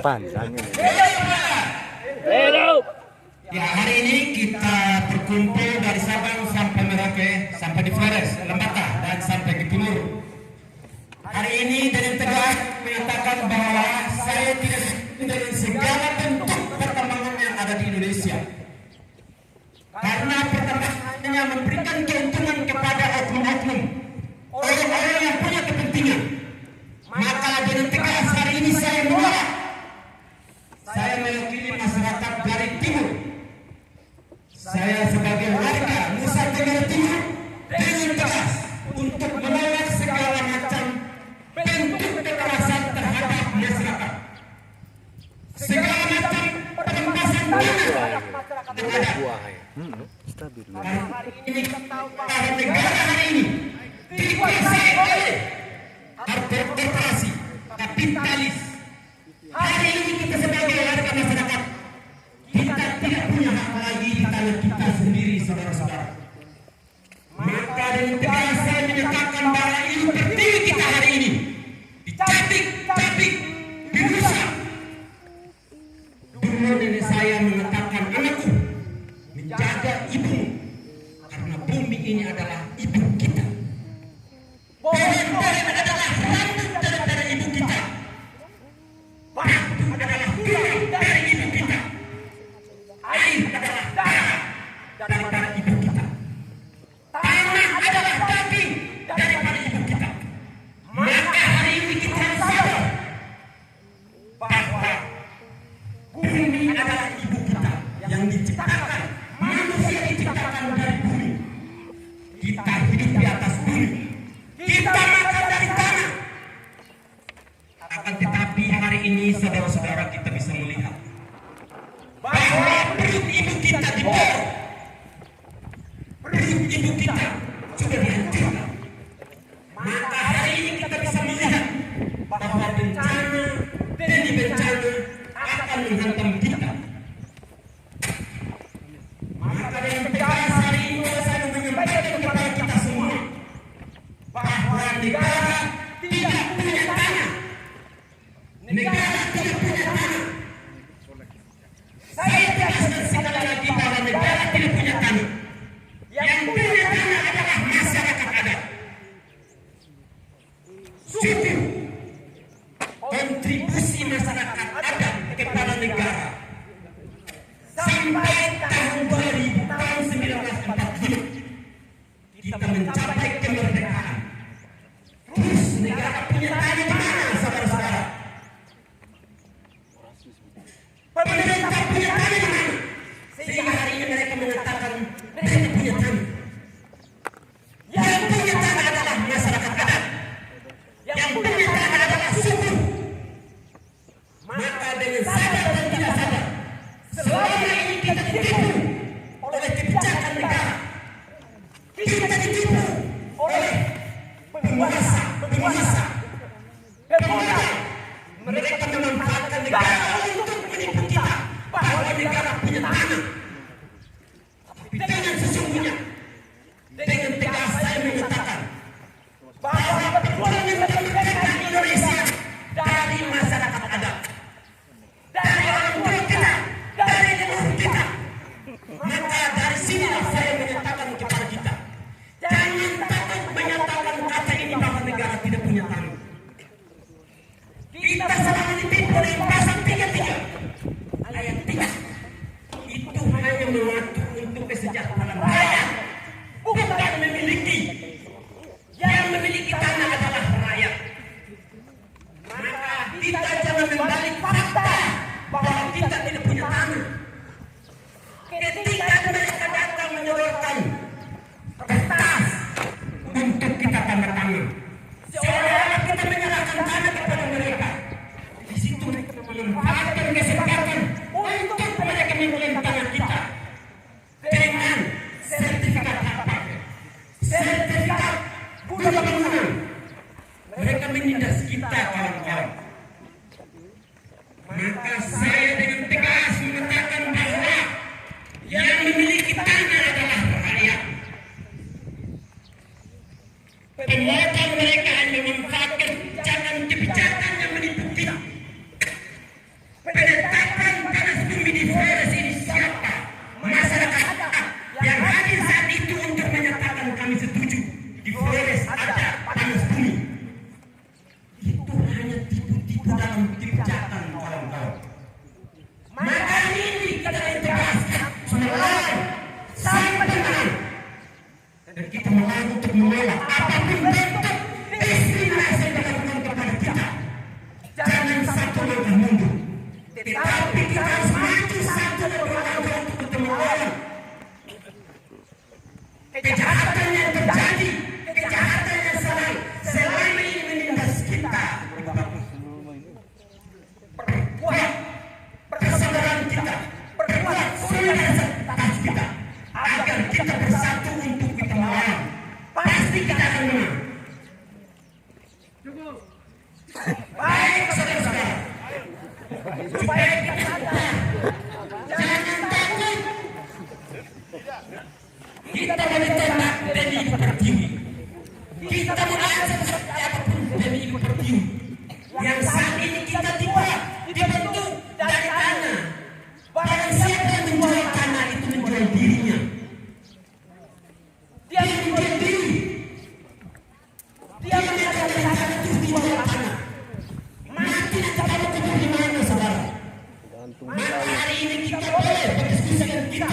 Panjang ini. Ya, hari ini kita berkumpul dari Sabang sampai Merauke, sampai di Flores, Lembata, dan sampai ke timur. Hari ini dengan tegas menyatakan bahwa saya tidak setuju dengan segala bentuk pertambangan yang ada di Indonesia. Karena pertambangannya memberikan keuntungan kepada oknum-oknum, orang-orang yang punya kepentingan. Maka dengan tegas hari ini saya menolak. Saya mewakili masyarakat dari timur. Saya sebagai warga Nusa Tenggara Timur dengan tegas untuk menolak segala macam bentuk kekerasan terhadap masyarakat. Segala macam perempasan terhadap masyarakat yang ada. Ini para negara hari ini dikuasai oleh korporasi kapitalis. Hari ini kita sebagai warga masyarakat, kita tidak punya hak lagi di tanah kita sendiri, saudara-saudara. Maka dengan tegas saya menyatakan bahwa ilmu tertinggi kita hari ini dicabik, dirusak. Dulu nenek saya mengatakan, anakku, menjaga ibu, karena bumi ini adalah ibu kita. Pohon-pohon adalah rambut daripada ibu kita. Batu adalah tulang dari ibu kita. Air adalah darah daripada ibu kita. Tanah adalah daging daripada ibu kita. Maka hari ini kita harus sadar bahwa bumi adalah ibu kita yang diciptakan. Manusia diciptakan dari bumi. Kita hidup di atas bumi. Kita makan dari tanah. Akan tetapi hari ini saudara-saudara kita bisa melihat bahwa perut ibu kita dibor. Perut ibu kita sudah dihancurkan. Maka hari ini kita bisa melihat bahwa bencana demi bencana akan menghantam kita. Maka dengan tegas hari ini saya menyampaikan kepada kita semua bahwa negara tidak punya tanah. Negara tidak punya tanah. Saya tegaskan sekali lagi bahwa negara tidak punya tanah. Yang punya tanah adalah masyarakat adat. Suku, kontribusi masyarakat adat kepada negara sampai tahun 2000, tahun 1945 kita mencapai kemerdekaan. Terus negara punya tanah di mana, saudara-saudara? Pemerintah punya tanah di mana? Sehingga hari ini mereka mengatakan mereka punya tanah. Yang punya tanah adalah masyarakat adat. Yang punya tanah adalah suku. Maka dengan sadar dan tidak sadar, selama ini kita ditipu oleh kebijakan negara. Kita ditipu oleh penguasa, pemodal. Mereka memanfaatkan negara untuk menipu kita bahwa negara punya tanah. Tapi dengan sesungguhnya, dengan tegas saya menyatakan bahwa perjuangan kemerdekaan Indonesia dari masyarakat adat, dari orang tua kita, dari leluhur kita. Maka dari sinilah saya menyatakan kepada kita, jangan takut menyatakan kata ini bahwa negara tidak punya tanah. Kita selama ditipu oleh pasal 33 ayat 3 itu hanya mengatur untuk kesejahteraan rakyat, bukan memiliki. Yang memiliki tanah adalah rakyat. Maka kita jangan membalik fakta bahwa kita tidak punya tanah. Ketika mereka datang menyodorkan kertas untuk kita tanda tangan, seolah-olah kita menyerahkan tanah kepada mereka. Di situ mereka memanfaatkan kesempatan untuk mereka menggulung tanah kita dengan sertifikat hak pakai, sertifikat guna bangunan. Mereka menindas kita, kawan-kawan. Maka saya dengan tegas mengatakan bahwa yang memiliki tanah adalah rakyat. Pemodal mereka hanya memanfaatkan kebijakan yang menipu kita. dalam kebijakan kawan-kawan. Maka ini kita integrasikan semua sampai dengan dan kita mulai untuk menolak apapun bentuk diskriminasi yang dilakukan kepada kita. Jangan satu langkah mundur, tetapi kita harus maju satu langkah untuk menolak kejahatan yang terjadi, kejahatan yang selama ini menindas kita. Perkuat persaudaraan kita, perkuat solidaritas kita, agar kita bersatu untuk kita melawan. Pasti kita akan menang. Baik saudara-saudara, supaya kita sadar, jangan takut. Kita boleh tembak demi Pertiwi. Kita boleh seperti apapun demi Pertiwi. Yang saat ini kita dibentuk dari tanah. Barang siapa yang menjual tanah itu menjual dirinya. Dia menjual diri. Dia mengatakan tanah itu dijual tanah. Mati nanti kamu ketemu di mana saudara? Maka hari ini kita boleh berdiskusi dengan kita.